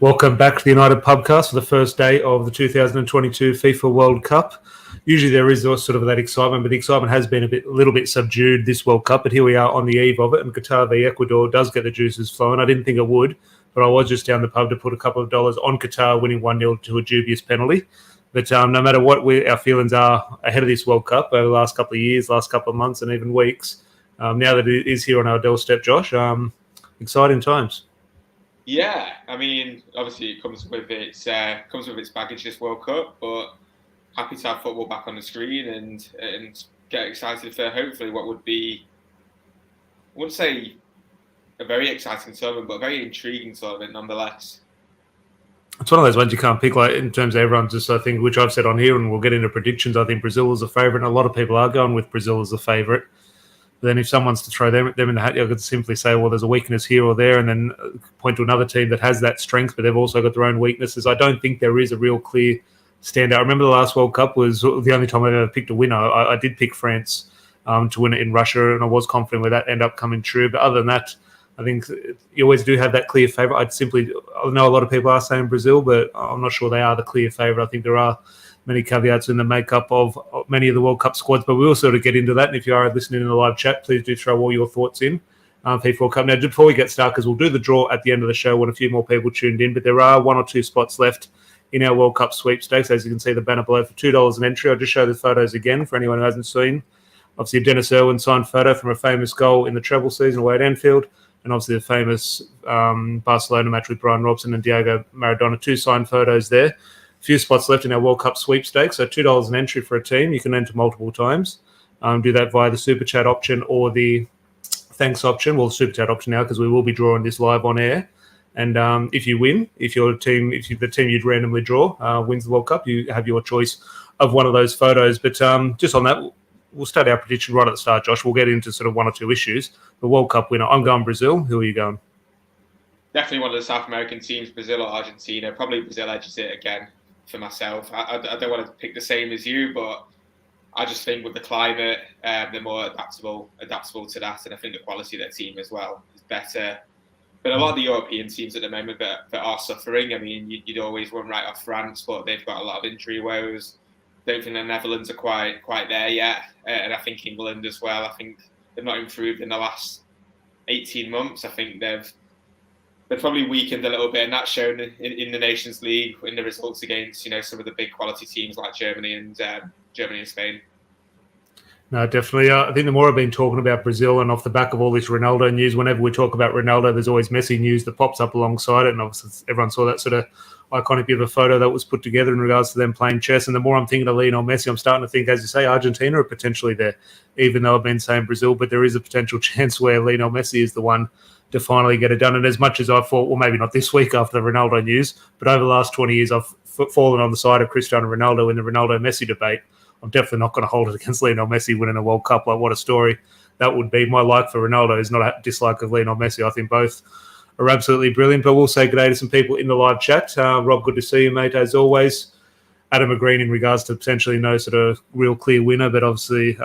Welcome back to the United Pubcast for the first day of the 2022 FIFA World Cup. Usually there is sort of that excitement, but the excitement has been a little bit subdued this World Cup. But here we are on the eve of it, and Qatar v Ecuador does get the juices flowing. I didn't think it would, but I was just down the pub to put a couple of dollars on Qatar winning 1-0 to a dubious penalty. But no matter what our feelings are ahead of this World Cup over the last couple of years, last couple of months, and even weeks, now that it is here on our doorstep, Josh, exciting times. Yeah, I mean, obviously it comes with its baggage, this World Cup, but happy to have football back on the screen and get excited for hopefully what would be, I wouldn't say a very exciting tournament, but a very intriguing tournament nonetheless. It's one of those ones you can't pick, like in terms of everyone just, I think, which I've said on here, and we'll get into predictions. I think Brazil is a favourite, and a lot of people are going with Brazil as a favourite. Then if someone's to throw them in the hat, you could simply say, well, there's a weakness here or there, and then point to another team that has that strength, but they've also got their own weaknesses. I don't think there is a real clear standout. I remember the last World Cup was the only time I've ever picked a winner. I did pick France to win it in Russia, and I was confident with that end up coming true. But other than that, I think you always do have that clear favourite. I know a lot of people are saying Brazil, but I'm not sure they are the clear favourite. I think there are many caveats in the makeup of many of the World Cup squads, but we will sort of get into that. And if you are listening in the live chat, please do throw all your thoughts in. FIFA World Cup. Now, before we get started, because we'll do the draw at the end of the show when a few more people tuned in, but there are one or two spots left in our World Cup sweepstakes. As you can see, the banner below for $2 an entry. I'll just show the photos again for anyone who hasn't seen. Obviously, a Dennis Irwin signed photo from a famous goal in the treble season away at Anfield, and obviously the famous Barcelona match with Brian Robson and Diego Maradona. Two signed photos there. Few spots left in our World Cup sweepstakes, so $2 an entry for a team. You can enter multiple times. Do that via the Super Chat option or the Thanks option. Well, the Super Chat option now, because we will be drawing this live on air. And if you win, if the team you'd randomly draw wins the World Cup, you have your choice of one of those photos. But just on that, we'll start our prediction right at the start, Josh. We'll get into sort of one or two issues. The World Cup winner, I'm going Brazil. Who are you going? Definitely one of the South American teams, Brazil or Argentina. Probably Brazil edges it again. For myself, I don't want to pick the same as you, but I just think with the climate, they're more adaptable to that, and I think the quality of their team as well is better. But a lot of the European teams at the moment that are suffering. I mean, you'd always run right off France, but they've got a lot of injury woes. Don't think the Netherlands are quite there yet, and I think England as well. I think they've not improved in the last 18 months. I think they've probably weakened a little bit, and that's shown in the Nations League in the results against some of the big quality teams like Germany and Spain. No, definitely. I think the more I've been talking about Brazil, and off the back of all this Ronaldo news, whenever we talk about Ronaldo, there's always Messi news that pops up alongside it, and obviously everyone saw that sort of iconic bit of a photo that was put together in regards to them playing chess. And the more I'm thinking of Lionel Messi, I'm starting to think, as you say, Argentina are potentially there, even though I've been saying Brazil, but there is a potential chance where Lionel Messi is the one to finally get it done. And as much as I thought, well, maybe not this week after the Ronaldo news, but over the last 20 years, I've fallen on the side of Cristiano Ronaldo in the Ronaldo-Messi debate. I'm definitely not going to hold it against Lionel Messi winning a World Cup. Like, what a story that would be. My like for Ronaldo is not a dislike of Lionel Messi. I think both are absolutely brilliant. But we'll say good day to some people in the live chat. Rob, good to see you, mate, as always. Adam Green in regards to potentially no sort of real clear winner, but obviously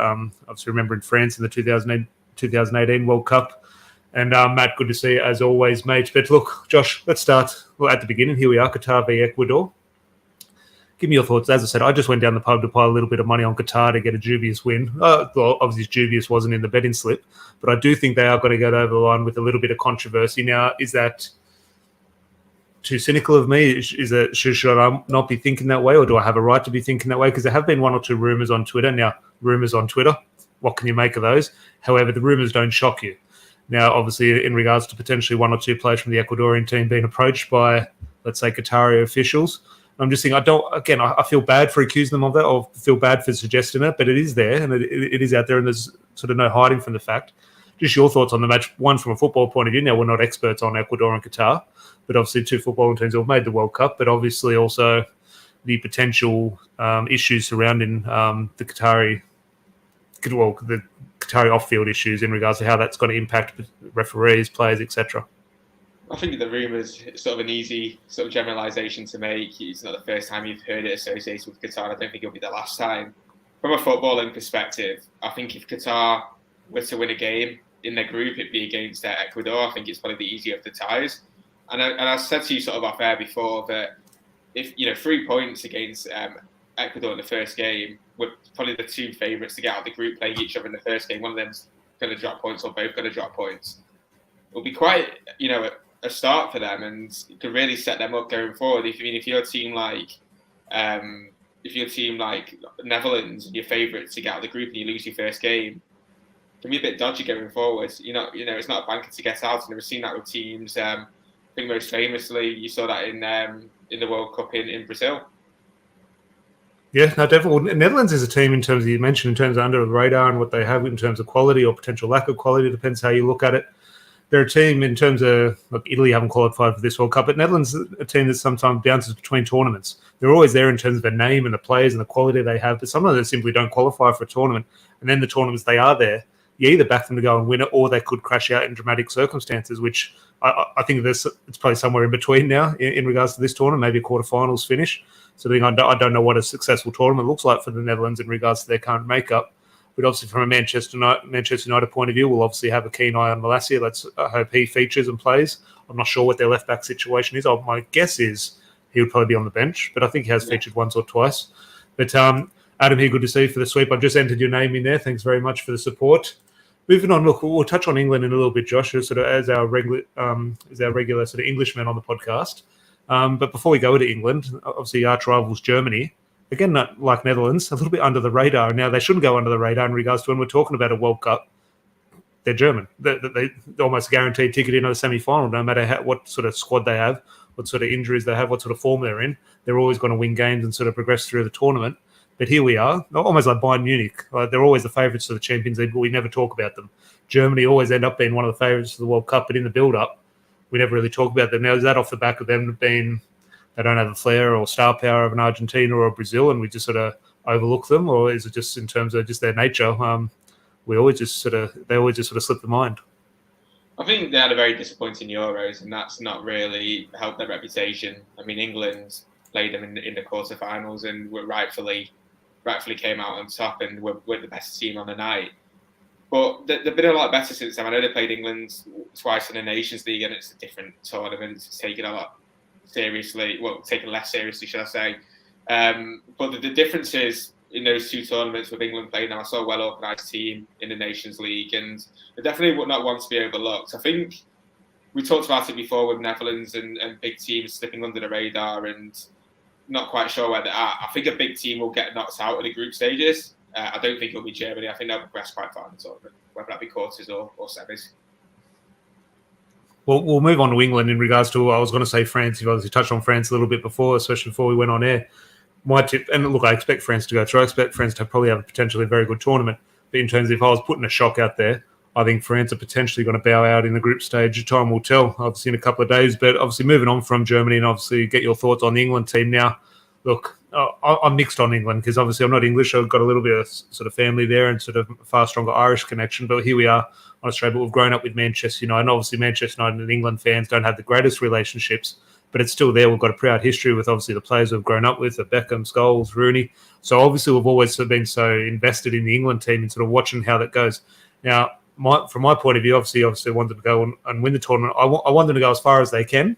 remembering France in the 2018 World Cup. And Matt, good to see you as always, mate. But look, Josh, let's start at the beginning. Here we are, Qatar v Ecuador. Give me your thoughts. As I said, I just went down the pub to pile a little bit of money on Qatar to get a dubious win. Well, obviously, dubious wasn't in the betting slip, but I do think they are going to get over the line with a little bit of controversy. Now, is that too cynical of me? Should I not be thinking that way, or do I have a right to be thinking that way? Because there have been one or two rumours on Twitter. Now, rumours on Twitter, what can you make of those? However, the rumours don't shock you. Now, obviously, in regards to potentially one or two players from the Ecuadorian team being approached by, let's say, Qatari officials, I'm just thinking, I feel bad for accusing them of that, or feel bad for suggesting it, but it is there, and it is out there, and there's sort of no hiding from the fact. Just your thoughts on the match, one from a football point of view. Now, we're not experts on Ecuador and Qatar, but obviously two footballing teams who have made the World Cup, but obviously also the potential issues surrounding the Qatari off-field issues in regards to how that's going to impact referees, players, etc. I think the rumours sort of an easy sort of generalisation to make. It's not the first time you've heard it associated with Qatar. I don't think it'll be the last time. From a footballing perspective, I think if Qatar were to win a game in their group, it'd be against Ecuador. I think it's probably the easier of the ties. and I said to you sort of off air before that if 3 points against Ecuador in the first game, we're probably the two favourites to get out of the group playing each other in the first game. One of them's going to drop points, or both going to drop points. It'll be quite a start for them, and it could really set them up going forward. If you're a team like Netherlands, your favourites to get out of the group, and you lose your first game, it can be a bit dodgy going forward. It's not a banker to get out, and we've seen that with teams. I think most famously, you saw that in the World Cup in Brazil. Yeah, no, definitely. Well, Netherlands is a team in terms of, you mentioned, in terms of under the radar and what they have in terms of quality or potential lack of quality, depends how you look at it. They're a team in terms of, look, Italy haven't qualified for this World Cup, but Netherlands is a team that sometimes bounces between tournaments. They're always there in terms of their name and the players and the quality they have, but sometimes they simply don't qualify for a tournament. And then the tournaments they are there, you either back them to go and win it, or they could crash out in dramatic circumstances, which I think it's probably somewhere in between now in regards to this tournament, maybe a quarterfinals finish. So I don't know what a successful tournament looks like for the Netherlands in regards to their current makeup. But obviously, from a Manchester United point of view, we'll obviously have a keen eye on Malacia. Let's hope he features and plays. I'm not sure what their left-back situation is. My guess is he would probably be on the bench, but I think he has featured once or twice. But Adam, here, good to see you for the sweep. I've just entered your name in there. Thanks very much for the support. Moving on, look, we'll touch on England in a little bit, Josh, sort of as our regular sort of Englishman on the podcast. But before we go to England, obviously arch rivals Germany, again, not like Netherlands, a little bit under the radar. Now, they shouldn't go under the radar in regards to when we're talking about a World Cup. They're German. They're almost guaranteed ticket into the semi-final, no matter what sort of squad they have, what sort of injuries they have, what sort of form they're in. They're always going to win games and sort of progress through the tournament. But here we are, almost like Bayern Munich. They're always the favourites for the Champions League, but we never talk about them. Germany always end up being one of the favourites for the World Cup, but in the build-up, we never really talk about them. Now, is that off the back of them being they don't have the flair or star power of an Argentina or a Brazil, and we just sort of overlook them, or is it just in terms of just their nature? They always just sort of slip the mind. I think they had a very disappointing Euros, and that's not really helped their reputation. I mean, England played them in the quarterfinals and were rightfully came out on top and were the best team on the night. But they've been a lot better since then. I know they played England twice in the Nations League, and it's a different tournament. It's taken a lot seriously, taken less seriously, should I say. But the difference is in those two tournaments with England playing now, I saw a well-organised team in the Nations League, and they definitely would not want to be overlooked. I think we talked about it before with Netherlands and big teams slipping under the radar and not quite sure where they're at. I think a big team will get knocked out of the group stages. I don't think it'll be Germany. I think they'll progress quite far in the tournament, whether that be quarters or semis. Well, we'll move on to England in regards to, I was going to say France. You've obviously touched on France a little bit before, especially before we went on air. My tip, and look, I expect France to go through. I expect France to probably have a potentially very good tournament. But in terms of if I was putting a shock out there, I think France are potentially going to bow out in the group stage. Time will tell, obviously, in a couple of days. But obviously, moving on from Germany and obviously get your thoughts on the England team now. Look, I'm mixed on England because obviously I'm not English. I've got a little bit of sort of family there and sort of a far stronger Irish connection. But here we are on Australia. But we've grown up with Manchester United. And obviously, Manchester United and England fans don't have the greatest relationships. But it's still there. We've got a proud history with obviously the players we've grown up with, the Beckham, Scholes, Rooney. So obviously we've always been so invested in the England team and sort of watching how that goes. Now, from my point of view, obviously I wanted to go and win the tournament. I want them to go as far as they can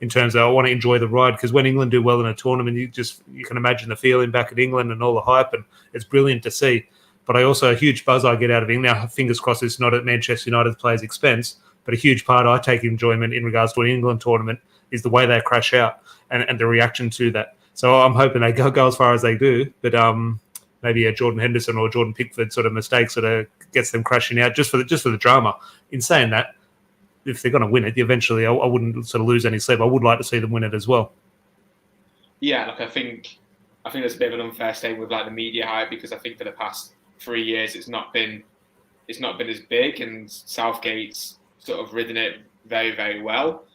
in terms of I want to enjoy the ride, because when England do well in a tournament, you can imagine the feeling back at England and all the hype, and it's brilliant to see. But I also, a huge buzz I get out of England. Now, fingers crossed it's not at Manchester United's players' expense, but a huge part I take enjoyment in regards to an England tournament is the way they crash out and the reaction to that. So I'm hoping they go as far as they do, but maybe a Jordan Henderson or Jordan Pickford sort of mistake sort of gets them crashing out just for the drama. In saying that, if they're going to win it, eventually I wouldn't sort of lose any sleep. I would like to see them win it as well. Yeah, look, I think there's a bit of an unfair statement with like the media hype, because I think for the past 3 years it's not been as big, and Southgate's sort of ridden it very, very well.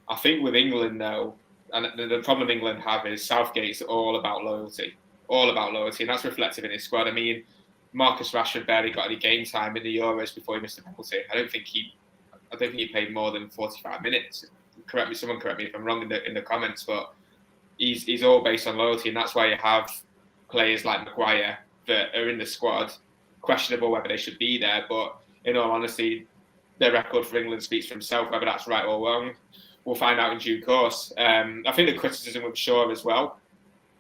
I think with England though, and the problem England have is Southgate's all about loyalty, and that's reflective in his squad. I mean, Marcus Rashford barely got any game time in the Euros before he missed a penalty. I don't think he played more than 45 minutes. Someone correct me if I'm wrong in the comments, but he's all based on loyalty, and that's why you have players like Maguire that are in the squad, questionable whether they should be there, but in all honesty, their record for England speaks for himself, whether that's right or wrong. we'll find out in due course. I think the criticism with Shaw as well,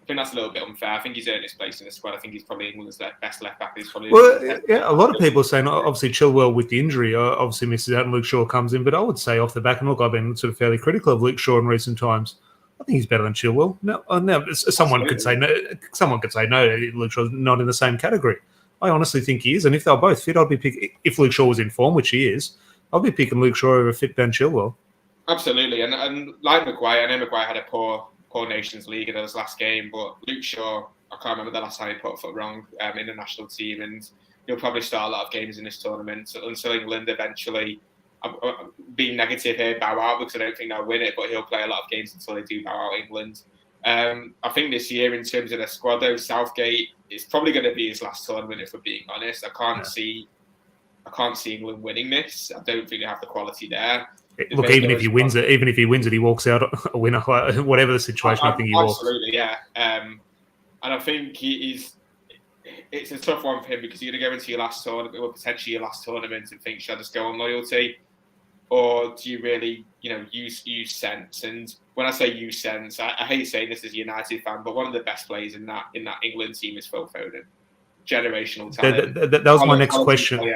I think that's a little bit unfair. I think he's earned his place in the squad. I think he's probably England's best left back. He's probably a lot of people are saying obviously Chilwell with the injury obviously misses out and Luke Shaw comes in, but I would say off the back, and look, I've been sort of fairly critical of Luke Shaw in recent times. I think he's better than Chilwell. No, someone could say no. Someone could say no. Luke Shaw's not in the same category. I honestly think he is, and if they're both fit, I'd be picking. If Luke Shaw was in form, which he is, I'll be picking Luke Shaw over fit Ben Chilwell. Absolutely, and like Maguire, I know Maguire had a poor Nations League in his last game, but Luke Shaw, I can't remember the last time he put a foot wrong in the national team, and he'll probably start a lot of games in this tournament until England eventually, being negative here, bow out, because I don't think they'll win it, but he'll play a lot of games until they do bow out England. I think this year, in terms of their squad, though, Southgate is probably going to be his last tournament, if we're being honest. I can't see England winning this. I don't think they have the quality there. Look, even if he wins it, he walks out a winner. Whatever the situation, I think he walks. Absolutely, yeah. And I think it's a tough one for him, because you're going to go into your last tournament, or potentially your last tournament, and think, should I just go on loyalty, or do you really, use sense? And when I say use sense, I hate saying this as a United fan, but one of the best players in that England team is Phil Foden, generational talent. That was my next question.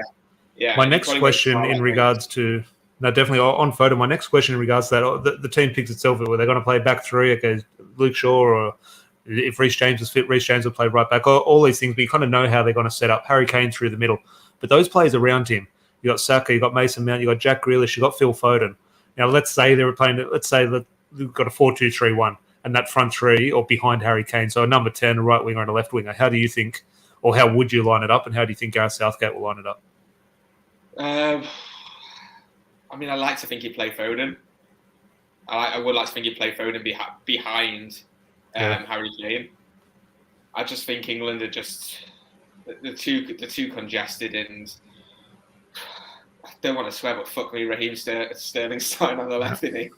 Yeah. My next question in regards to. No, definitely on Foden. My next question in regards to that, the team picks itself. Were they going to play back three? Okay, Luke Shaw, or if Reece James was fit, Reece James will play right back. All these things, but you kind of know how they're going to set up. Harry Kane through the middle. But those players around him, you got Saka, you got Mason Mount, you got Jack Grealish, you got Phil Foden. Now, let's say they were playing. Let's say that they've got a 4-2-3-1, and that front three or behind Harry Kane. So a number 10, a right winger, and a left winger. How do you think, or how would you line it up, and how do you think Gareth Southgate will line it up? I mean, I like to think he'd play Foden. I would like to think he'd play Foden behind Harry Kane. I just think England are just the too congested, and I don't want to swear, but fuck me, Raheem Sterling's starting on the left, isn't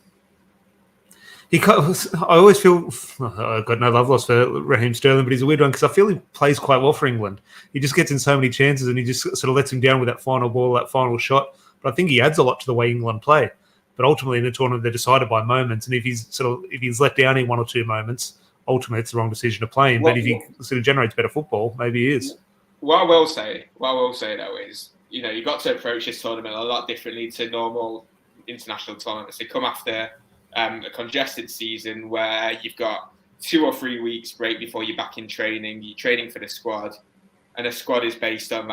he? I always feel I've got no love lost for Raheem Sterling, but he's a weird one because I feel he plays quite well for England. He just gets in so many chances, and he just sort of lets him down with that final ball, that final shot. But I think he adds a lot to the way England play. But ultimately, in a tournament, they're decided by moments. And if he's let down in one or two moments, ultimately it's the wrong decision to play him. But if he sort of generates better football, maybe he is. What I will say though is, you've got to approach this tournament a lot differently to normal international tournaments. They come after a congested season where you've got 2 or 3 weeks break before you're back in training. You're training for the squad, and the squad is based on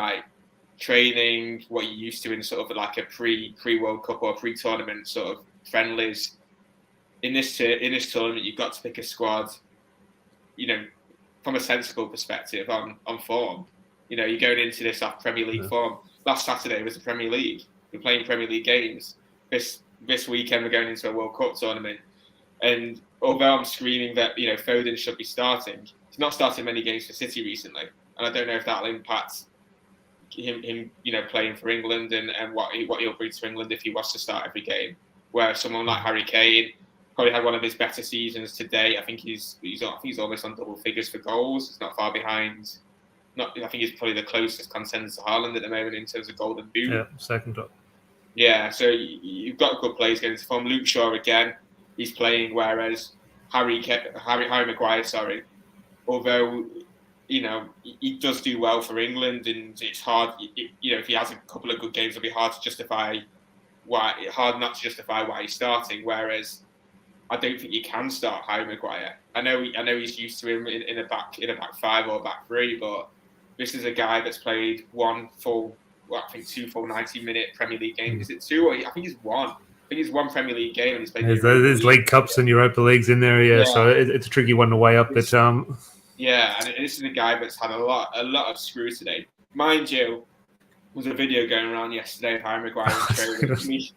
training, what you're used to in sort of like a pre-World Cup or pre-tournament sort of friendlies. In this tournament, you've got to pick a squad, from a sensible perspective on form. You're going into this off Premier League form. Last Saturday was the Premier League. We're playing Premier League games. This weekend we're going into a World Cup tournament. And although I'm screaming that Foden should be starting, he's not started many games for City recently, and I don't know if that'll impact him playing for England and what he'll bring to England if he was to start every game. Whereas someone like Harry Kane probably had one of his better seasons today. I think he's almost on double figures for goals. He's not far behind. I think he's probably the closest contender to Haaland at the moment in terms of Golden Boot. Yeah, second up. Yeah, so you've got good players getting into form. Luke Shaw again, he's playing, whereas Harry Maguire, although he does do well for England, and it's hard. If he has a couple of good games, it'll be hard not to justify why he's starting. Whereas I don't think you can start Harry Maguire. I know he's used to him in a back five or back three, but this is a guy that's played two full 90-minute Premier League games. Is it two? Or I think he's one. I think he's one Premier League game, and he's played. There's League Cups and Europa Leagues in there, yeah. So it's a tricky one to weigh up, but Yeah, and this is a guy that's had a lot of screw today. Mind you, there was a video going around yesterday of Harry Maguire in training.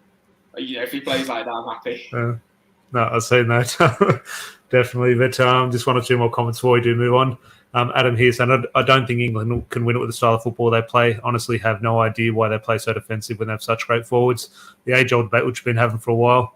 If he plays like that, I'm happy. No, I've seen that. Definitely. But just one or two more comments before we do move on. Adam here saying, I don't think England can win it with the style of football they play. Honestly, have no idea why they play so defensive when they have such great forwards. The age-old debate which we've been having for a while.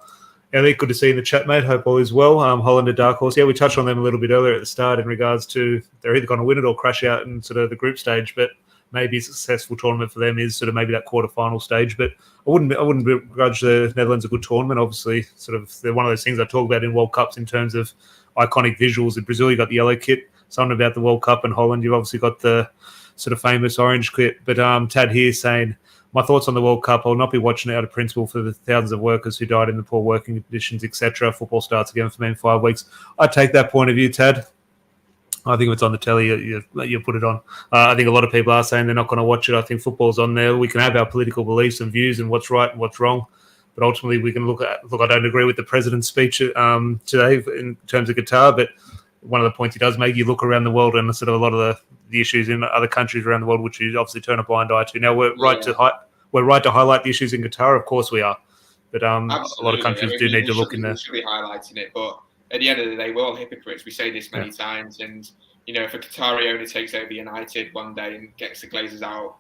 Elliot, good to see you in the chat, mate. Hope all is well. Holland, a dark horse. Yeah, we touched on them a little bit earlier at the start in regards to they're either going to win it or crash out in sort of the group stage. But maybe a successful tournament for them is sort of maybe that quarterfinal stage. But I wouldn't begrudge the Netherlands a good tournament. Obviously, sort of they're one of those things I talk about in World Cups in terms of iconic visuals. In Brazil, you got the yellow kit. Something about the World Cup in Holland, you've obviously got the sort of famous orange kit. But Tad here saying, my thoughts on the World Cup, I'll not be watching it out of principle for the thousands of workers who died in the poor working conditions, etc. Football starts again for me in 5 weeks. I take that point of view, Tad. I think if it's on the telly, you put it on. I think a lot of people are saying they're not going to watch it. I think football's on there. We can have our political beliefs and views and what's right and what's wrong. But ultimately, we can look, I don't agree with the president's speech today in terms of Qatar, but one of the points he does make, you look around the world and sort of a lot of the issues in other countries around the world, which you obviously turn a blind eye to. Now, we're right to highlight the issues in Qatar. Of course we are. But a lot of countries do need to look in there. We should be highlighting it, but at the end of the day, we're all hypocrites. We say this many times, and if a Qatari owner takes over United one day and gets the Glazers out,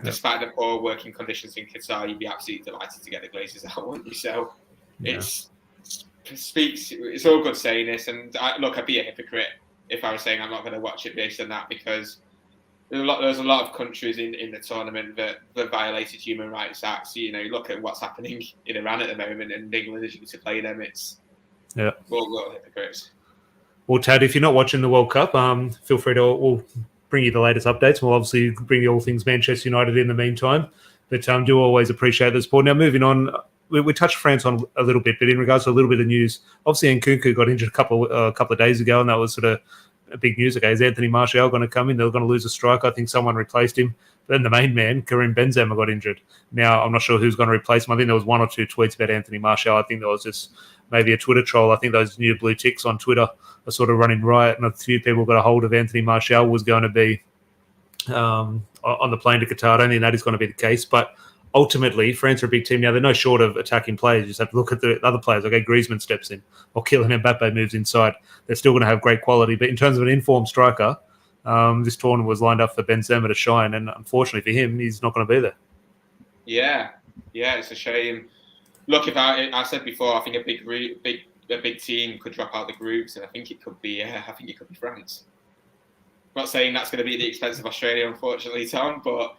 despite the poor working conditions in Qatar, you'd be absolutely delighted to get the Glazers out, wouldn't you? So it's all good saying this, and I'd be a hypocrite if I was saying I'm not going to watch it based on that, because there's a lot of countries in the tournament that violated human rights acts. Look at what's happening in Iran at the moment, and England is to play them. We're all hypocrites. Well, Tad, if you're not watching the World Cup, feel free to. We'll bring you the latest updates. We'll obviously bring you all things Manchester United in the meantime. But do always appreciate the support. Now, moving on, we touched France on a little bit, but in regards to a little bit of news, obviously Nkunku got injured a couple of days ago, and that was sort of a big news. Okay, is Anthony Martial going to come in? They're going to lose a striker. I think someone replaced him. But then the main man, Karim Benzema, got injured. Now, I'm not sure who's going to replace him. I think there was 1 or 2 tweets about Anthony Martial. I think there was just maybe a Twitter troll. I think those new blue ticks on Twitter are sort of running riot, and a few people got a hold of Anthony Martial was going to be on the plane to Qatar. I don't think that is going to be the case, but ultimately, France are a big team now. They're no short of attacking players. You just have to look at the other players. Okay, Griezmann steps in, or Kylian Mbappe moves inside. They're still going to have great quality. But in terms of an informed striker, this tournament was lined up for Benzema to shine, and unfortunately for him, he's not going to be there. Yeah, it's a shame. Look, if I said before, I think a big team could drop out the groups, and I think it could be France. I'm not saying that's going to be at the expense of Australia, unfortunately, Tom, but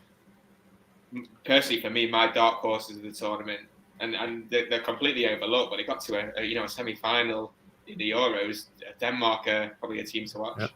personally, for me, my dark horses of the tournament, and they're completely overlooked, but they got to a semi-final in the Euros. Denmark are probably a team to watch. Yeah.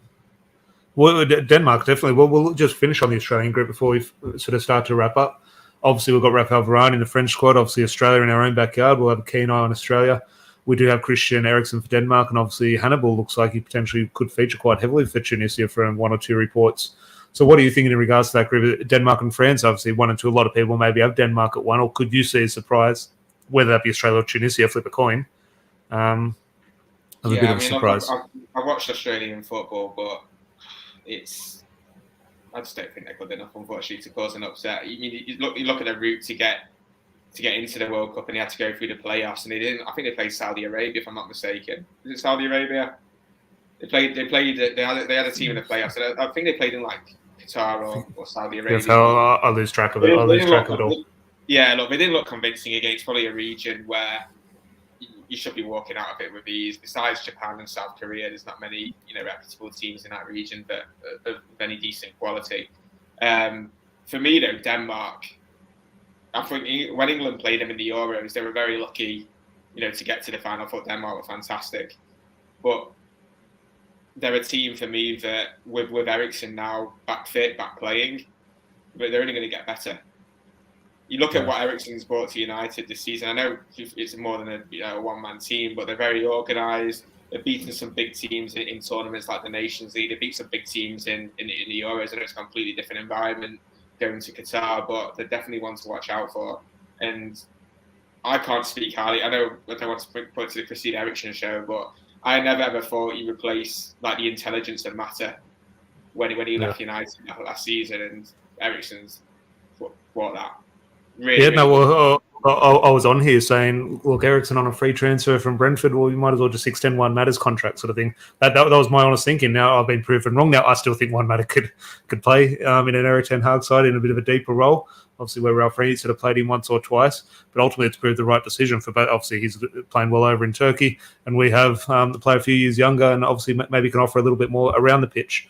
Well, Denmark, definitely. Well, we'll just finish on the Australian group before we sort of start to wrap up. Obviously, we've got Raphael Varane in the French squad. Obviously, Australia in our own backyard. We'll have a keen eye on Australia. We do have Christian Eriksen for Denmark, and obviously Hannibal looks like he potentially could feature quite heavily for Tunisia from 1 or 2 reports. So what are you thinking in regards to that group? Denmark and France, obviously 1 and 2. A lot of people maybe have Denmark at 1, or could you see a surprise, whether that be Australia or Tunisia, flip a coin? A bit of a surprise. I watched Australian football, but I just don't think they're good enough, unfortunately, to cause an upset. You look at the route to get into the World Cup, and they had to go through the playoffs, and they didn't. I think they played Saudi Arabia, if I'm not mistaken. Is it Saudi Arabia? They had a team in the playoffs. I think they played in like Qatar or Saudi Arabia. I lose track of it. I lose track of it all. Yeah, look, they didn't look convincing against probably a region where you should be walking out of it with ease. Besides Japan and South Korea, there's not many reputable teams in that region that of any decent quality. For me though, Denmark, I think when England played them in the Euros, they were very lucky, to get to the final. I thought Denmark were fantastic, but they're a team for me that with Eriksen now back fit, back playing, but they're only going to get better. You look at what Eriksen's brought to United this season. I know it's more than a one-man team, but they're very organised. They've beaten some big teams in tournaments like the Nations League. They beat some big teams in the Euros. I know it's a completely different environment going to Qatar, but they're definitely one to watch out for. And I can't speak highly. I don't want to put to the Christine Eriksen show, but I never ever thought he replaced like the intelligence of Mata when he left United last season, and Eriksen's brought that. Really, I was on here saying, look, Eriksen on a free transfer from Brentford, well, you might as well just extend Juan Mata's contract, sort of thing. That was my honest thinking. Now I've been proven wrong. Now I still think Juan Mata could play in an Erik ten Hag side in a bit of a deeper role. Obviously, where Ralph Rangnick sort of played him once or twice, but ultimately it's proved the right decision for both. Obviously, he's playing well over in Turkey, and we have the player a few years younger, and obviously maybe can offer a little bit more around the pitch.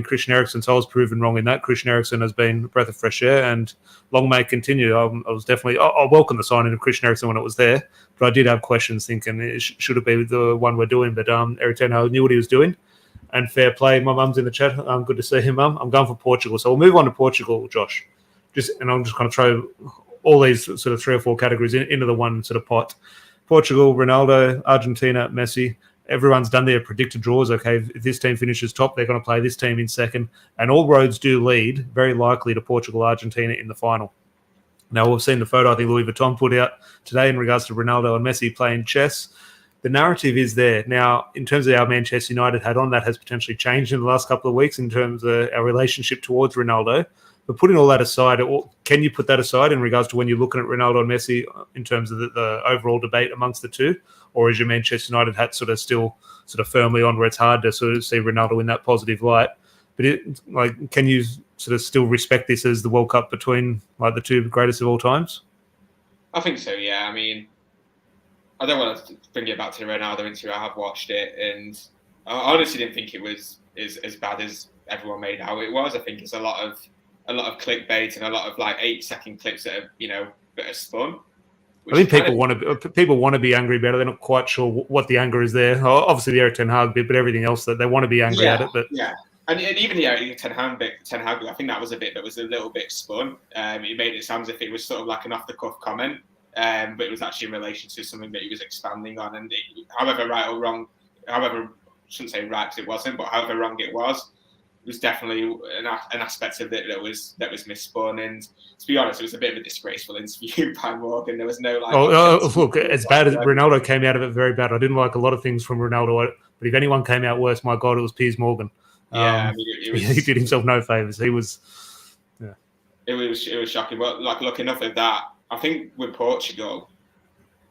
Christian Eriksen. So I was proven wrong in that. Christian Eriksen has been a breath of fresh air, and long may it continue. I was definitely, I welcome the signing of Christian Eriksen when it was there, but I did have questions thinking, should it be the one we're doing? But Erik ten Hag knew what he was doing, and fair play. My mum's in the chat. Good to see him, Mum. I'm going for Portugal. So we'll move on to Portugal, Josh. And I'm just going to throw all these sort of 3 or 4 categories into the one sort of pot. Portugal, Ronaldo, Argentina, Messi. Everyone's done their predicted draws. Okay, if this team finishes top, they're going to play this team in second. And all roads do lead, very likely, to Portugal, Argentina in the final. Now, we've seen the photo I think Louis Vuitton put out today in regards to Ronaldo and Messi playing chess. The narrative is there. Now, in terms of our Manchester United hat on, that has potentially changed in the last couple of weeks in terms of our relationship towards Ronaldo. But putting all that aside, can you put that aside in regards to when you're looking at Ronaldo and Messi in terms of the overall debate amongst the two? Or is your Manchester United hat sort of still sort of firmly on where it's hard to sort of see Ronaldo in that positive light? But can you sort of still respect this as the World Cup between like the two greatest of all times? I think so, yeah. I mean, I don't want to bring it back to the Ronaldo interview. I have watched it, and I honestly didn't think it was as bad as everyone made out it was. I think it's a lot of clickbait and a lot of like 8-second clips that are, that are spun. I think people want to be angry about it. They're not quite sure what the anger is there. Obviously, the Erik ten Hag bit, but everything else that they want to be angry at it. But yeah, and even the Erik ten Hag bit, I think that was a bit that was a little bit spun. It made it sound as if it was sort of like an off-the-cuff comment, but it was actually in relation to something that he was expanding on. And however right or wrong, I shouldn't say right because it wasn't, but however wrong it was definitely an aspect of it that was misspun. And to be honest, it was a bit of a disgraceful interview by Morgan. There was no like. Look, as bad as Ronaldo came out of it, very bad. I didn't like a lot of things from Ronaldo, but if anyone came out worse, my God, it was Piers Morgan. Yeah, I mean, he did himself no favors. He was. Yeah. It was shocking, but like looking up at that, I think with Portugal,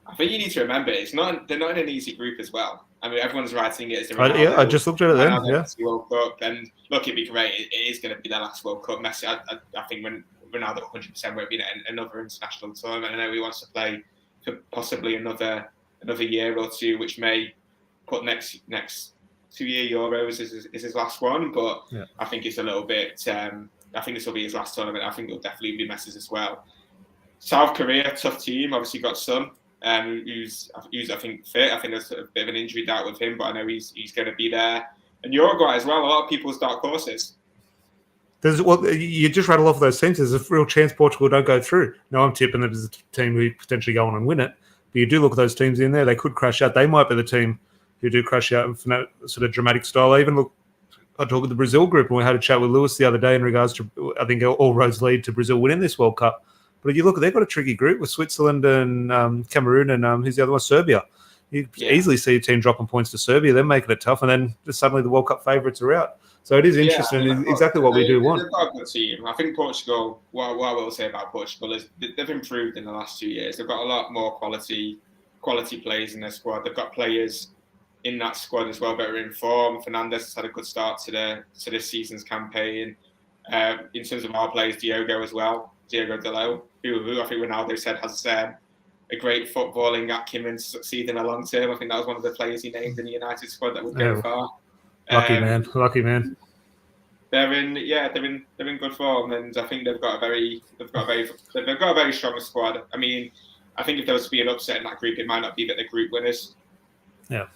I think you need to remember they're not in an easy group as well. I mean, everyone's writing it as the Ronaldo, I just looked at it then. Yeah, World Cup, and look, it'd be great. It is going to be their last World Cup. Messi, I think when Ronaldo 100% won't be in another international tournament. I know he wants to play for possibly another year or two, which may put next 2-year Euros is his last one. But yeah. I think it's a little bit. I think this will be his last tournament. I think it'll definitely be Messi's as well. South Korea, tough team. Obviously got Son. Who's I think fit. I think there's a bit of an injury doubt with him, but I know he's going to be there. And Uruguay as well. A lot of people's dark horses. You just rattle off those teams. There's a real chance Portugal don't go through. No, I'm tipping that there's a team who potentially go on and win it. But you do look at those teams in there; they could crash out. They might be the team who do crash out in that sort of dramatic style. I talked with the Brazil group, and we had a chat with Lewis the other day in regards to I think all roads lead to Brazil winning this World Cup. But if you look, they've got a tricky group with Switzerland and Cameroon and who's the other one? Serbia. You easily see a team dropping points to Serbia, then making it tough, and then just suddenly the World Cup favourites are out. So it is interesting, exactly what we do want. They've got a good team. I think Portugal, what I will say about Portugal is they've improved in the last 2 years. They've got a lot more quality players in their squad. They've got players in that squad as well that are in form. Fernandes has had a good start to this season's campaign. In terms of our players, Diogo Dalot, who I think Ronaldo said has a great footballing acumen to succeed in the long term. I think that was one of the players he named in the United squad that would go far. Lucky man. They're in good form, and I think they've got a very strong squad. I mean, I think if there was to be an upset in that group, it might not be that the group winners. Yeah.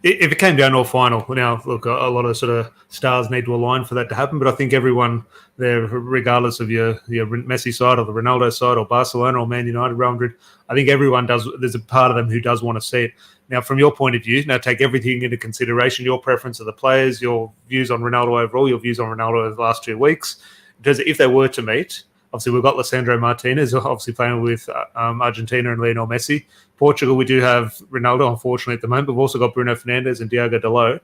If it came down to a final, now, look, a lot of sort of stars need to align for that to happen, but I think everyone there, regardless of your Messi side or the Ronaldo side or Barcelona or Man United, Real Madrid, I think everyone does. There's a part of them who does want to see it. Now, from your point of view, take everything into consideration, your preference of the players, your views on Ronaldo overall, your views on Ronaldo over the last 2 weeks. If they were to meet, obviously we've got Lisandro Martinez, obviously playing with Argentina and Lionel Messi. Portugal, we do have Ronaldo, unfortunately, at the moment. But we've also got Bruno Fernandes and Diogo Dalot.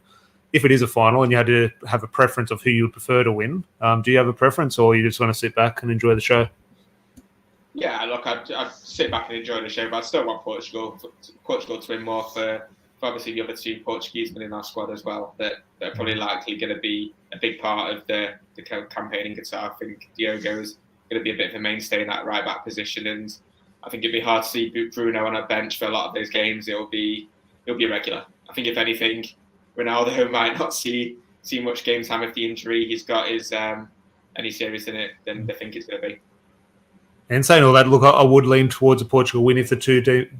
If it is a final and you had to have a preference of who you would prefer to win, do you have a preference, or you just want to sit back and enjoy the show? Yeah, look, I'd sit back and enjoy the show, but I still want Portugal to win more for obviously the other 2 Portuguese men in our squad as well. That they're probably likely going to be a big part of the campaigning guitar. I think Diogo is going to be a bit of a mainstay in that right back position, and I think it'd be hard to see Bruno on a bench for a lot of those games. He'll be a regular. I think if anything, Ronaldo might not see see much game time if the injury he's got is any serious in it than they think it's going to be. And saying all that, look, I would lean towards a Portugal win if the two did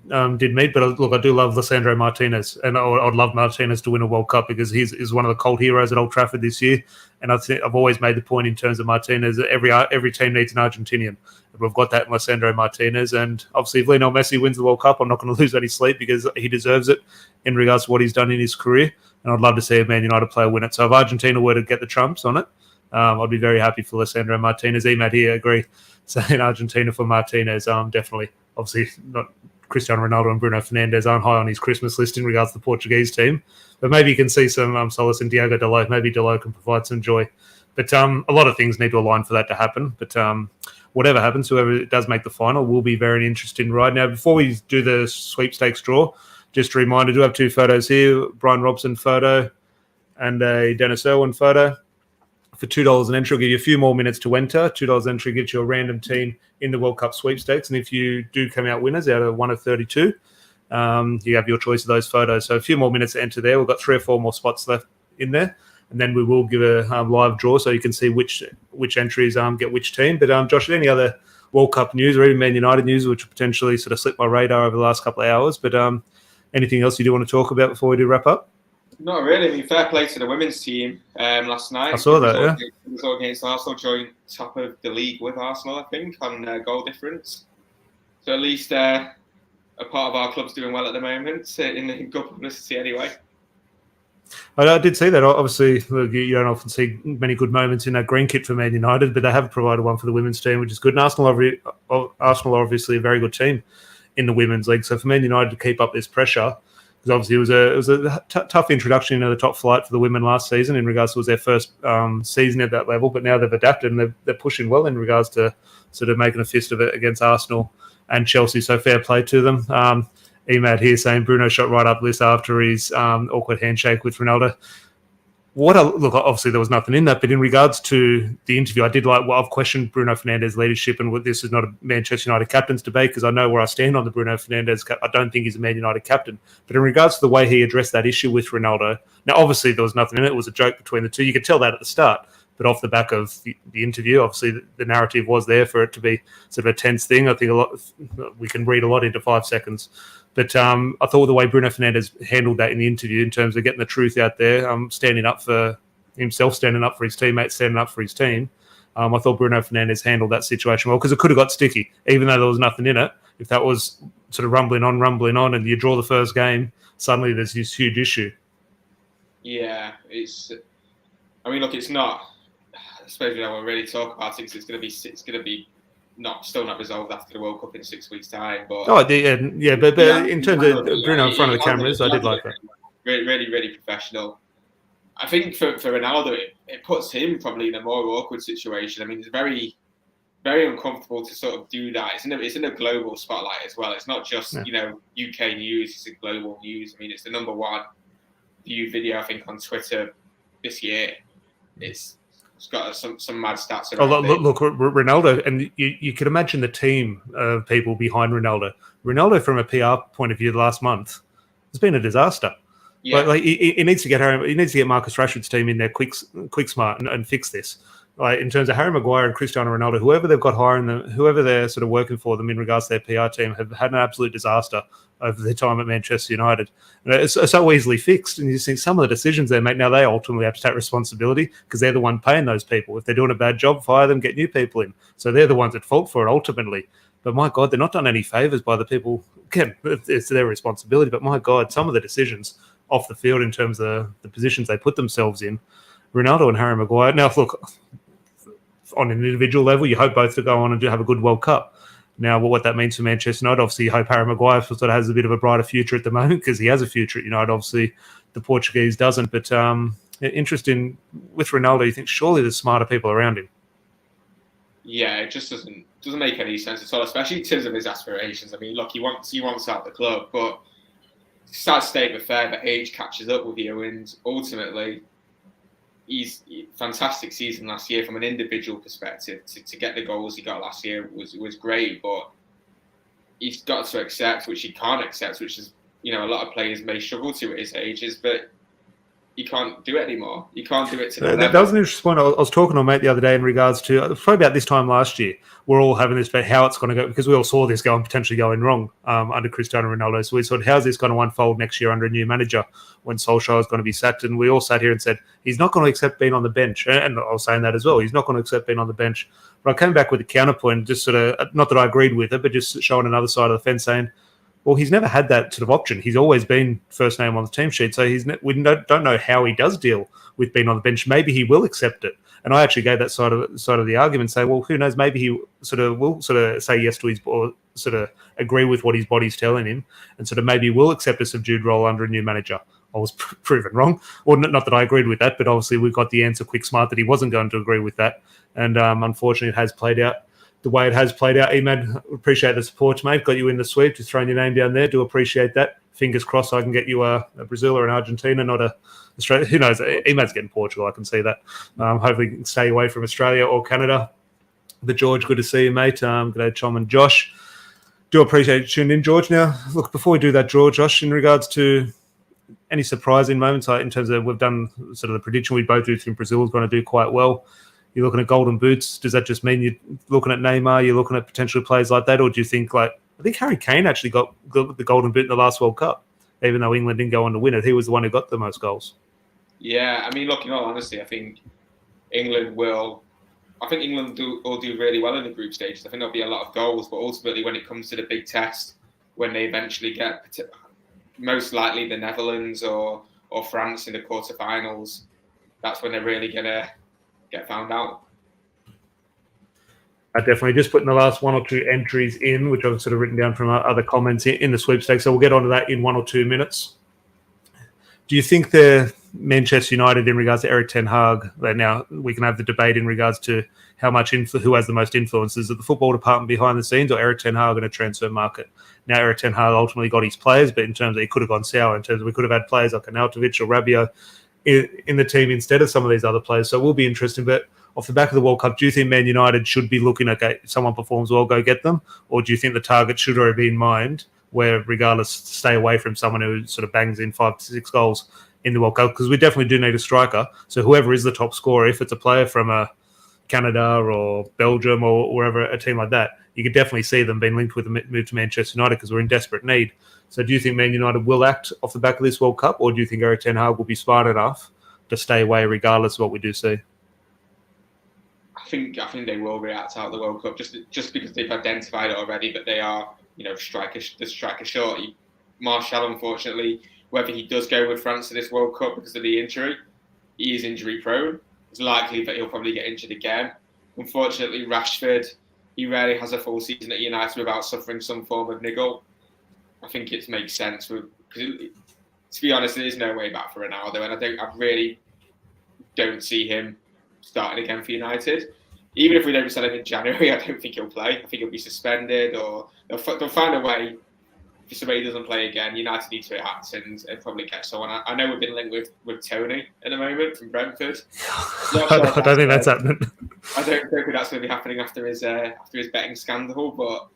meet. But look, I do love Lisandro Martinez, and I'd love Martinez to win a World Cup because he's one of the cult heroes at Old Trafford this year. And I've always made the point in terms of Martinez that every team needs an Argentinian. We've got that in Lisandro Martinez, and obviously if Lionel Messi wins the World Cup, I'm not going to lose any sleep because he deserves it in regards to what he's done in his career. And I'd love to see a Man United player win it. So if Argentina were to get the trumps on it, I'd be very happy for Lisandro Martinez. Emat here, agree. So in Argentina for Martinez, definitely. Obviously, not Cristiano Ronaldo and Bruno Fernandes aren't high on his Christmas list in regards to the Portuguese team. But maybe you can see some solace in Diogo Dalot. Maybe Dalot can provide some joy. But a lot of things need to align for that to happen. But whatever happens, whoever does make the final will be very interesting right now. Before we do the sweepstakes draw, just a reminder, I do have two photos here, Brian Robson photo and a Dennis Irwin photo. For $2 an entry, will give you a few more minutes to enter. $2 entry gives you a random team in the World Cup sweepstakes. And if you do come out winners out of 1 of 32, you have your choice of those photos. So a few more minutes to enter there. We've got 3 or 4 more spots left in there. And then we will give a live draw so you can see which entries get which team. But Josh, any other World Cup news or even Man United news which potentially sort of slipped my radar over the last couple of hours? But anything else you do want to talk about before we do wrap up? Not really. I mean, fair play to the women's team last night. I saw that, yeah. It was all against Arsenal, joined top of the league with Arsenal, I think, on goal difference. So at least a part of our club's doing well at the moment, in good publicity anyway. I did see that. Obviously, you don't often see many good moments in that green kit for Man United, but they have provided one for the women's team, which is good. And Arsenal are obviously a very good team in the women's league. So for Man United to keep up this pressure, because obviously it was a tough introduction into the top flight for the women last season in regards to it was their first season at that level, but now they've adapted and they're pushing well in regards to sort of making a fist of it against Arsenal and Chelsea. So fair play to them. Emad here saying Bruno shot right up list after his awkward handshake with Ronaldo. Look, obviously there was nothing in that, but in regards to the interview, I did I've questioned Bruno Fernandes' leadership, and this is not a Manchester United captain's debate because I know where I stand on the Bruno Fernandes. I don't think he's a Man United captain, but in regards to the way he addressed that issue with Ronaldo, now obviously there was nothing in it. It was a joke between the two. You could tell that at the start, but off the back of the interview, obviously the narrative was there for it to be sort of a tense thing. I think we can read a lot into 5 seconds. But I thought the way Bruno Fernandes handled that in the interview in terms of getting the truth out there, standing up for himself, standing up for his teammates, standing up for his team, I thought Bruno Fernandes handled that situation well because it could have got sticky, even though there was nothing in it. If that was sort of rumbling on, and you draw the first game, suddenly there's this huge issue. Yeah, it's not, I suppose we don't want to really talk about it because it's going to be still not resolved after the World Cup in 6 weeks' time. But but in terms of Bruno in front of the cameras, I did like that. Really, really, really professional. I think for Ronaldo, it puts him probably in a more awkward situation. I mean, it's very, very uncomfortable to sort of do that. It's in a global spotlight as well. It's not just UK news. It's a global news. I mean, it's the number 1 viewed video I think on Twitter this year. It's got some mad stats around it. Look, Ronaldo, and you can imagine the team of people behind Ronaldo. Ronaldo, from a PR point of view, last month has been a disaster. Yeah. He needs to get Marcus Rashford's team in there quick smart and fix this. Like in terms of Harry Maguire and Cristiano Ronaldo, whoever they've got hiring them, whoever they're sort of working for them in regards to their PR team, have had an absolute disaster over their time at Manchester United. And it's so easily fixed. And you see some of the decisions they make now, they ultimately have to take responsibility because they're the one paying those people. If they're doing a bad job, fire them, get new people in. So they're the ones at fault for it ultimately. But my God, they're not done any favours by the people. Again, it's their responsibility. But my God, some of the decisions off the field in terms of the positions they put themselves in, Ronaldo and Harry Maguire. Now, look, on an individual level, you hope both to go on and do have a good World Cup. Now, what that means for Manchester United, obviously, you hope Harry Maguire sort of has a bit of a brighter future at the moment because he has a future at United. Obviously, the Portuguese doesn't. But interesting with Ronaldo, you think surely there's smarter people around him. Yeah, it just doesn't make any sense at all, especially in terms of his aspirations. I mean, look, he wants out the club, but sad state of affair that age catches up with you, and ultimately, he's fantastic season last year from an individual perspective. To get the goals he got last year was great, but he's got to accept, which he can't accept, which is a lot of players may struggle to at his age, is that you can't do it anymore. You can't do it to That level. was an interesting point. I was talking to a mate the other day in regards to, probably about this time last year, we're all having this about how it's going to go, because we all saw this potentially going wrong under Cristiano Ronaldo. So we thought, how's this going to unfold next year under a new manager when Solskjaer is going to be sacked? And we all sat here and said, he's not going to accept being on the bench. And I was saying that as well. He's not going to accept being on the bench. But I came back with a counterpoint, just sort of, not that I agreed with it, but just showing another side of the fence, saying, well, he's never had that sort of option. He's always been first name on the team sheet. So we don't know how he does deal with being on the bench. Maybe he will accept it. And I actually gave that side of the argument, say, well, who knows? Maybe he will say yes to his, or sort of agree with what his body's telling him, and sort of maybe will accept a subdued role under a new manager. I was proven wrong, or not that I agreed with that, but obviously we got the answer quick smart that he wasn't going to agree with that, and unfortunately it has played out the way it has played out. Emad, appreciate the support, mate. Got you in the sweep, just throwing your name down there. Do appreciate that. Fingers crossed I can get you a Brazil or an Argentina, not a Australia. Who knows? Emad's getting Portugal. I can see that. Hopefully, you can stay away from Australia or Canada. But George, good to see you, mate. Good day, Tom and Josh. Do appreciate you tuning in, George. Now, look, before we do that, Josh, in regards to any surprising moments, in terms of we've done sort of the prediction we both do think Brazil is going to do quite well. You're looking at golden boots. Does that just mean you're looking at Neymar? You're looking at potential players like that? Or do you think, I think Harry Kane actually got the golden boot in the last World Cup, even though England didn't go on to win it. He was the one who got the most goals. Yeah, I mean, look, in all honesty, I think England will do really well in the group stages. I think there'll be a lot of goals, but ultimately when it comes to the big test, when they eventually get most likely the Netherlands or France in the quarterfinals, that's when they're really going to get found out. Definitely just putting the last one or two entries in, which I've sort of written down from other comments in the sweepstakes. So we'll get onto that in 1 or 2 minutes. Do you think the Manchester United, in regards to Erik ten Hag, that now we can have the debate in regards to how much who has the most influence? Is it the football department behind the scenes or Erik ten Hag in a transfer market? Now Erik ten Hag ultimately got his players, but in terms of it could have gone sour. In terms of we could have had players like Arnautovic or Rabiot in the team instead of some of these other players. So it will be interesting. But off the back of the World Cup, do you think Man United should be looking at, okay, if someone performs well, go get them? Or do you think the target should already be in mind, where regardless, stay away from someone who sort of bangs in 5 to 6 goals in the World Cup? Because we definitely do need a striker. So whoever is the top scorer, if it's a player from Canada or Belgium or wherever, a team like that, you could definitely see them being linked with a move to Manchester United because we're in desperate need. So do you think Man United will act off the back of this World Cup, or do you think Erik ten Hag will be smart enough to stay away regardless of what we do see? I think they will react out the World Cup just because they've identified it already that they are, striker short. Martial, unfortunately, whether he does go with France to this World Cup because of the injury, he is injury prone. It's likely that he'll probably get injured again. Unfortunately, Rashford, he rarely has a full season at United without suffering some form of niggle. I think it makes sense because, to be honest, there is no way back for Ronaldo, and I really don't see him starting again for United. Even if we don't sell him in January, I don't think he'll play. I think he'll be suspended, or they'll find a way. If somebody doesn't play again, United need to act and probably get someone. I know we've been linked with Tony at the moment from Brentford. I don't think that's happening. I don't think that's going to be happening after his betting scandal, but.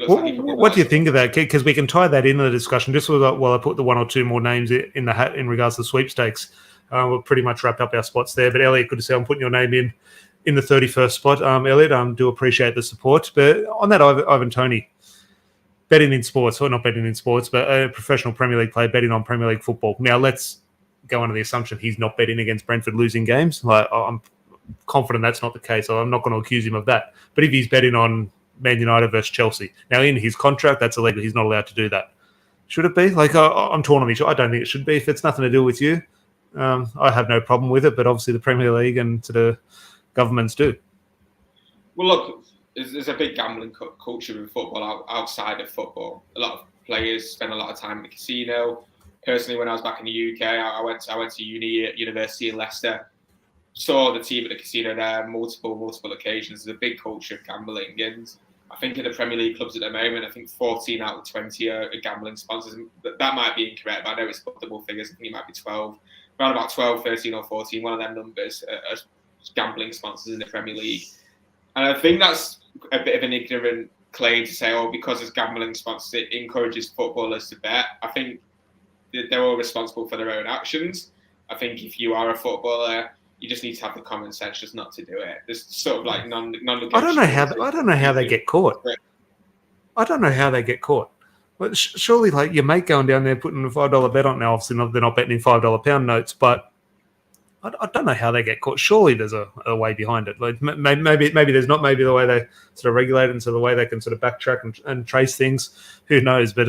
What do you think of that? Because we can tie that into the discussion. Just while I put the 1 or 2 more names in the hat in regards to the sweepstakes, we've pretty much wrapped up our spots there. But Elliot, good to see I'm putting your name in the 31st spot. Elliot, do appreciate the support. But on that, Ivan Toney, betting in sports, or not betting in sports, but a professional Premier League player betting on Premier League football. Now, let's go under the assumption he's not betting against Brentford losing games. I'm confident that's not the case. So I'm not going to accuse him of that. But if he's betting on Man United versus Chelsea. Now, in his contract, that's illegal. He's not allowed to do that. Should it be? I'm torn on the issue. I don't think it should be. If it's nothing to do with you, I have no problem with it. But obviously, the Premier League and the governments do. Well, look, there's a big gambling culture in football outside of football. A lot of players spend a lot of time in the casino. Personally, when I was back in the UK, I went to university in Leicester. Saw the team at the casino there multiple occasions. There's a big culture of gambling, and I think in the Premier League clubs at the moment, I think 14 out of 20 are gambling sponsors. That might be incorrect, but I know it's double figures. I think it might be 12, around about 12, 13 or 14. One of them numbers are gambling sponsors in the Premier League, and I think that's a bit of an ignorant claim to say, because it's gambling sponsors, it encourages footballers to bet. I think they're all responsible for their own actions. I think if you are a footballer, you just need to have the common sense just not to do it. There's sort of like non-negotiable. I don't know how they get caught. I don't know how they get caught. But surely, like your mate going down there putting a $5 bet on. Now, obviously, they're not betting in $5 pound notes, but I don't know how they get caught. Surely there's a way behind it. Like maybe there's not. Maybe the way they sort of regulate it, and so the way they can sort of backtrack and trace things. Who knows? But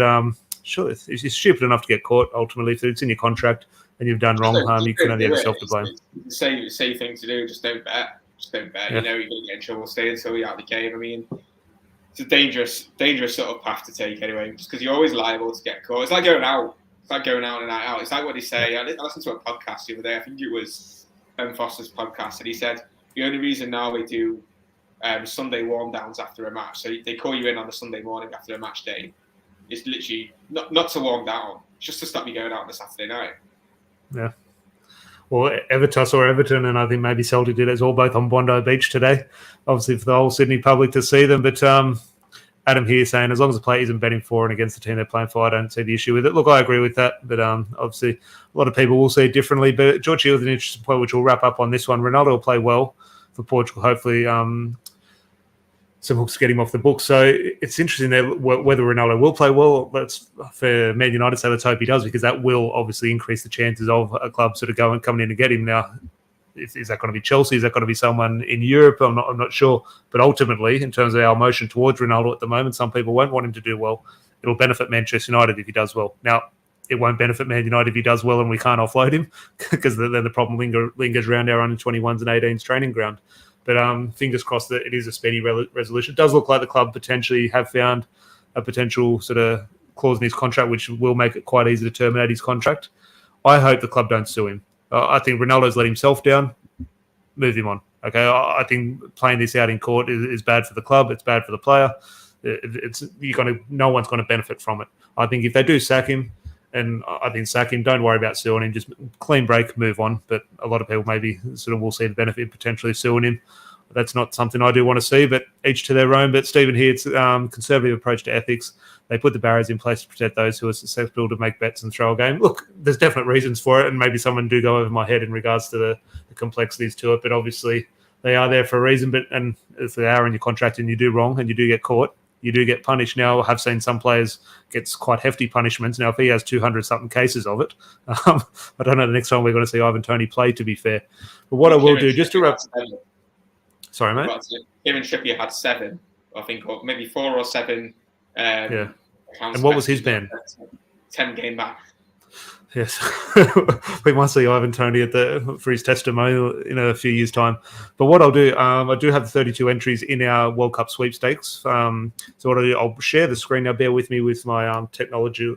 surely if you're stupid enough to get caught, ultimately, if it's in your contract and you've done wrong, you can only have yourself to blame. Say thing to do. Just don't bet. Just don't bet. Yeah. You know you're going to get in trouble. Stay until you're out of the game. I mean, it's a dangerous sort of path to take anyway, just because you're always liable to get caught. It's like going out. It's like going out and night out. It's like what they say. I listened to a podcast the other day. I think it was Ben Foster's podcast, and he said the only reason now we do Sunday warm downs after a match, so they call you in on the Sunday morning after a match day, is literally not to warm down, just to stop you going out on the Saturday night. Yeah. Well, Everton or Everton, and I think maybe Celtic did it as well, both on Bondi Beach today. Obviously for the whole Sydney public to see them, but Adam here saying as long as the player isn't betting for and against the team they're playing for, I don't see the issue with it. Look, I agree with that, but obviously a lot of people will see it differently. But George Hill is an interesting point, which we'll wrap up on this one. Ronaldo will play well for Portugal, hopefully. Some hooks get him off the book. So it's interesting there whether Ronaldo will play well. Let's, for Man United, say let's hope he does, because that will obviously increase the chances of a club sort of coming in and get him. Now, is that going to be Chelsea? Is that going to be someone in Europe? I'm not sure. But ultimately, in terms of our motion towards Ronaldo at the moment, some people won't want him to do well. It'll benefit Manchester United if he does well. Now, it won't benefit Man United if he does well and we can't offload him, because then the problem lingers around our under-21s and 18s training ground. But fingers crossed that it is a speedy resolution. It does look like the club potentially have found a potential sort of clause in his contract, which will make it quite easy to terminate his contract. I hope the club don't sue him. I think Ronaldo's let himself down. Move him on. Okay, I think playing this out in court is bad for the club. It's bad for the player. No one's going to benefit from it. I think if they do sack him, and I think sack him, don't worry about suing him. Just clean break, move on. But a lot of people maybe sort of will see the benefit of potentially suing him. That's not something I do want to see, but each to their own. But Stephen here, it's conservative approach to ethics. They put the barriers in place to protect those who are susceptible to make bets and throw a game. Look, there's definite reasons for it, and maybe someone do go over my head in regards to the complexities to it. But obviously, they are there for a reason. But and if they are in your contract and you do wrong and you do get caught, you do get punished. Now, I have seen some players get quite hefty punishments. Now, if he has 200-something cases of it, I don't know the next time we're going to see Ivan Toney play, to be fair. But what I will do, just to wrap... Sorry, mate? Kieran Trippier had 7, I think, or maybe 4 or 7. Yeah. And what was his ban? 10 game back. Yes, we might see Ivan Toney for his testimonial in a few years' time. But what I'll do, I do have 32 entries in our World Cup sweepstakes. So what I'll do, I'll share the screen now. Bear with me with my technology,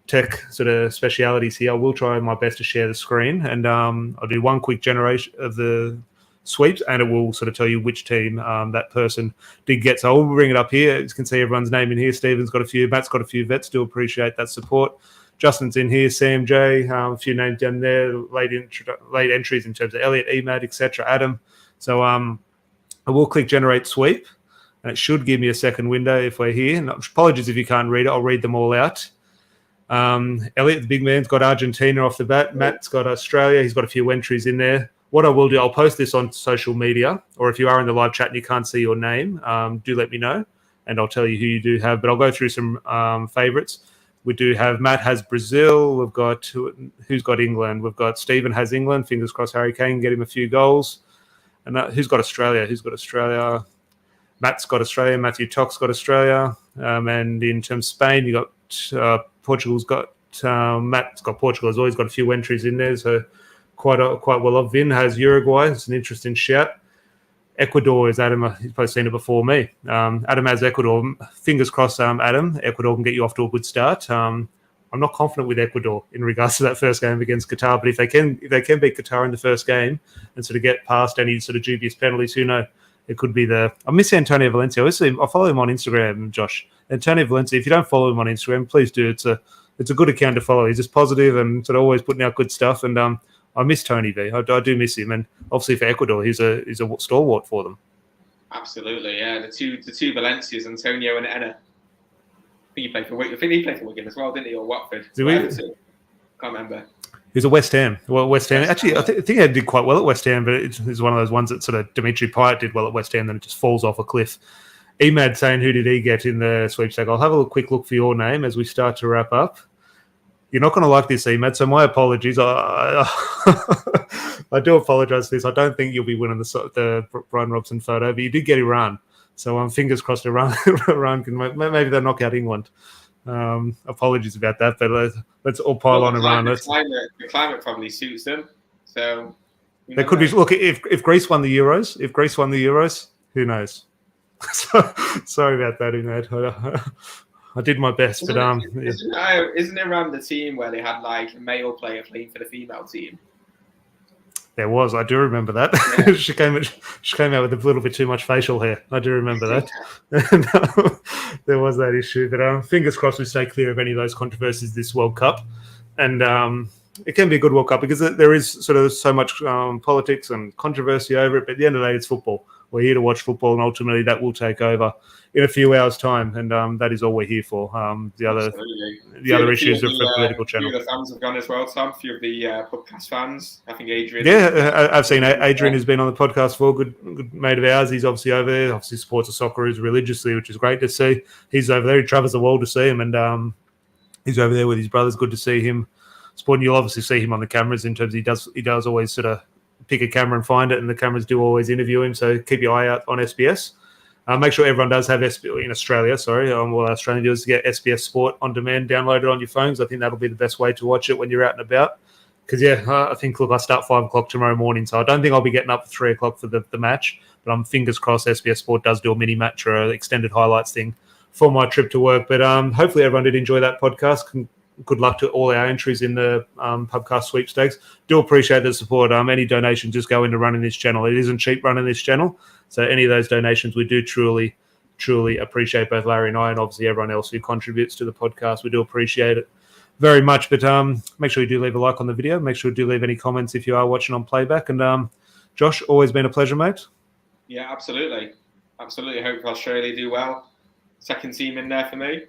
tech sort of specialities here. I will try my best to share the screen, and I'll do one quick generation of the sweeps, and it will sort of tell you which team that person did get. So I'll bring it up here. As you can see, everyone's name in here. Stephen's got a few. Matt's got a few vets. Do appreciate that support. Justin's in here, Sam J, a few names down there, late entries in terms of Elliot, Emad, etc. Adam. So I will click Generate Sweep, and it should give me a second window if we're here. And apologies if you can't read it. I'll read them all out. Elliot, the big man's got Argentina off the bat. Matt's got Australia. He's got a few entries in there. What I will do, I'll post this on social media, or if you are in the live chat and you can't see your name, do let me know, and I'll tell you who you do have. But I'll go through some favourites. We do have Matt has Brazil. We've got who's got England. We've got Stephen has England. Fingers crossed Harry Kane get him a few goals. And who's got Australia? Matt's got Australia. Matthew Tock's got Australia. And in terms of Spain, you got Portugal's got Matt's got Portugal. Has always got a few entries in there, so quite well off. Vin has Uruguay. It's an interesting shout. Ecuador is Adam. He's probably seen it before me. Adam has Ecuador. Fingers crossed, Adam. Ecuador can get you off to a good start. I'm not confident with Ecuador in regards to that first game against Qatar, but if they can beat Qatar in the first game and sort of get past any sort of dubious penalties, who knows? It could be I miss Antonio Valencia. I follow him on Instagram, Josh. Antonio Valencia. If you don't follow him on Instagram, please do. It's a good account to follow. He's just positive and sort of always putting out good stuff. And I miss Tony V. I do miss him, and obviously for Ecuador, he's a stalwart for them. Absolutely, yeah. The two Valencias, Antonio and Enna. I think he played for Wigan as well, didn't he, or Watford? Can't remember. He was at West Ham. Well, West Ham. Actually, I think he did quite well at West Ham, but it's one of those ones that sort of Dimitri Payet did well at West Ham, then it just falls off a cliff. Emad saying, who did he get in the sweepstake? I'll have a quick look for your name as we start to wrap up. You're not going to like this, Emad, so my apologies. I do apologise for this. I don't think you'll be winning the Brian Robson photo, but you did get Iran. So fingers crossed Iran can maybe they'll knock out England. Apologies about that, but let's all pile on Iran. The climate probably suits them. So there could be. Look, if Greece won the Euros, who knows? Sorry about that, Emad. I did my best, but isn't Iran the team where they had like a male player playing for the female team? There was. I do remember that. Yeah. she came out with a little bit too much facial hair. I do remember that. There was that issue, but fingers crossed we stay clear of any of those controversies this World Cup, and it can be a good World Cup because there is sort of so much politics and controversy over it. But at the end of the day, it's football. We're here to watch football, and ultimately that will take over in a few hours' time, and that is all we're here for. The other issues of the political channel. A few of the fans have gone as well, Tom. A few of the podcast fans. I think Adrian. Yeah, I've seen Adrian has been on the podcast for good mate of ours. He's obviously over there. Obviously supports the Socceroos religiously, which is great to see. He's over there. He travels the world to see him, and he's over there with his brothers. Good to see him supporting. You'll obviously see him on the cameras in terms of he does always sort of pick a camera and find it, and the cameras do always interview him. So keep your eye out on SBS. Make sure everyone does have SBS in Australia. all Australian viewers to get SBS Sport on demand downloaded on your phones. I think that'll be the best way to watch it when you're out and about. Because I think I start 5 o'clock tomorrow morning, so I don't think I'll be getting up at 3 o'clock for the match. But I'm fingers crossed SBS Sport does do a mini match or an extended highlights thing for my trip to work. But hopefully everyone did enjoy that podcast. Good luck to all our entries in the podcast sweepstakes. Do appreciate the support. Any donations just go into running this channel. It isn't cheap running this channel. So any of those donations, we do truly, truly appreciate both Larry and I, and obviously everyone else who contributes to the podcast. We do appreciate it very much. But make sure you do leave a like on the video. Make sure you do leave any comments if you are watching on playback. And Josh, always been a pleasure, mate. Yeah, absolutely. Absolutely. Hope Australia do well. Second team in there for me.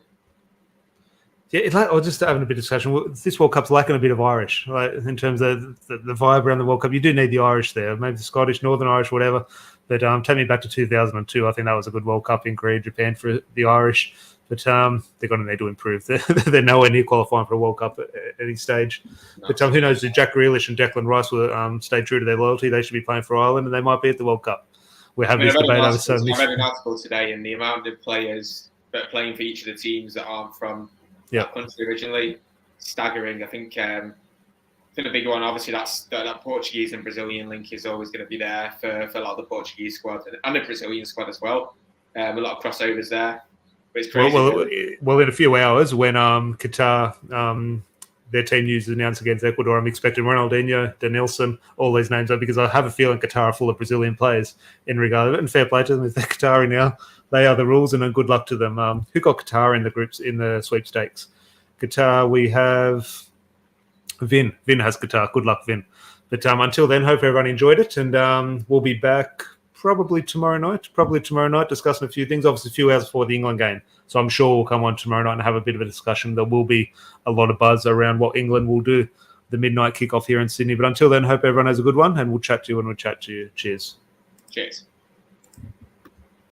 Yeah, I was just having a bit of discussion. This World Cup's lacking a bit of Irish, like in terms of the vibe around the World Cup. You do need the Irish there, maybe the Scottish, Northern Irish, whatever. But take me back to 2002. I think that was a good World Cup in Korea, Japan for the Irish. But they're going to need to improve. They're nowhere near qualifying for a World Cup at any stage. No. But who knows? If Jack Grealish and Declan Rice will stay true to their loyalty, they should be playing for Ireland, and they might be at the World Cup. We're having this debate over so many. I read an article today, and the amount of players that are playing for each of the teams that aren't from that country originally, staggering. I think the big one, obviously, that Portuguese and Brazilian link is always going to be there for a lot of the Portuguese squad and the Brazilian squad as well. A lot of crossovers there. But it's crazy. Well, in a few hours, when Qatar, their team news is announced against Ecuador, I'm expecting Ronaldinho, Denilson, all these names up, because I have a feeling Qatar are full of Brazilian players in regard of it. And fair play to them if they're Qatari now. They are the rules, and good luck to them. Who got Qatar in the groups in the sweepstakes? Qatar, we have Vin. Vin has Qatar. Good luck, Vin. But until then, hope everyone enjoyed it, and we'll be back probably tomorrow night discussing a few things. Obviously, a few hours before the England game. So I'm sure we'll come on tomorrow night and have a bit of a discussion. There will be a lot of buzz around what England will do, the midnight kickoff here in Sydney. But until then, hope everyone has a good one, and we'll chat to you when we chat to you. Cheers. Cheers.